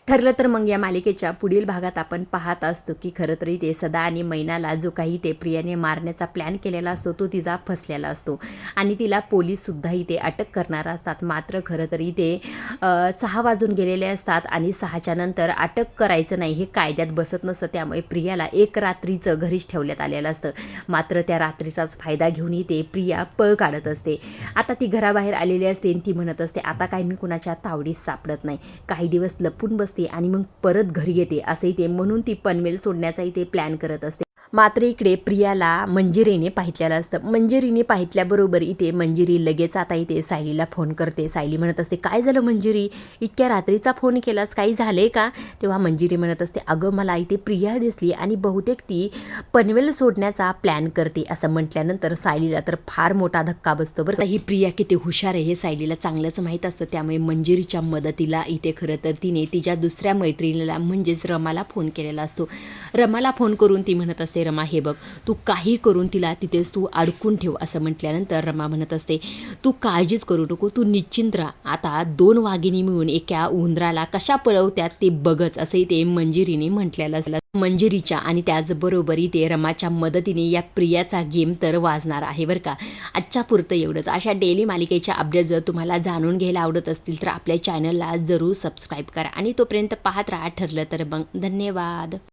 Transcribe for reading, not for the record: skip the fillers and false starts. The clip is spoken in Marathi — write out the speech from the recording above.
ठरलं तर मग या मालिकेच्या पुढील भागात आपण पाहत असतो की खरं तर इथे सदा आणि मैनाला जो काही ते प्रियाने मारण्याचा प्लॅन केलेला असतो तो तिचा फसलेला असतो आणि तिला पोलीससुद्धा इथे अटक करणार असतात. मात्र खरं तर इथे 6 वाजून गेलेले असतात आणि 6च्या नंतर अटक करायचं नाही हे कायद्यात बसत नसतं. त्यामुळे प्रियाला एक रात्रीचं घरीच ठेवण्यात आलेलं असतं. मात्र त्या रात्रीचाच फायदा घेऊन इथे प्रिया पळ काढत असते. आता ती घराबाहेर आलेली असते आणि ती म्हणत असते आता काय मी कुणाच्या तावडीत सापडत नाही. काही दिवस लपून बसते आणि मग परत घरी येते असं इथे म्हणून ती पनवेल सोडण्याचा इथे प्लॅन करत असते. मात्र इकडे प्रियाला मंजिरीने पाहितलेलं असतं. मंजिरीने पाहितल्याबरोबर इथे मंजिरी लगेच आता इथे सायलीला फोन करते. सायली म्हणत असते काय झालं मंजिरी, इतक्या रात्रीचा फोन केलास, काही झाले का? तेव्हा मंजिरी म्हणत असते अगं मला इथे प्रिया दिसली आणि बहुतेक ती पनवेल सोडण्याचा प्लॅन करते. असं म्हटल्यानंतर सायलीला तर फार मोठा धक्का बसतो बरं. ही प्रिया किती हुशार आहे हे सायलीला चांगलंच माहीत असतं. त्यामुळे मंजिरीच्या मदतीला इथे खरं तर तिने तिच्या दुसऱ्या मैत्रिणीला म्हणजेच रमाला फोन केलेला असतो. रमाला फोन करून ती म्हणत असते रमा हे बघ तू काही करून तिला तिथेच तू अडकून ठेव. असं म्हटल्यानंतर रमा म्हणत असते तू काळजीच करू नको, तू निश्चिंत राहा, आता 2 वाघिणी मिळून एका उंदराला कशा पळवत्यात ते बघच असंही ते मंजिरीने म्हटलेलं असलं. मंजिरीच्या आणि त्याचबरोबर इथे रमाच्या मदतीने या प्रियाचा गेम तर वाजणार आहे बरं का. आजच्या पुरतं एवढंच. अशा डेली मालिकेच्या अपडेट जर तुम्हाला जाणून घ्यायला आवडत असतील तर आपल्या चॅनलला जरूर सबस्क्राईब करा आणि तोपर्यंत पाहत राहा. ठरलं तर मग धन्यवाद.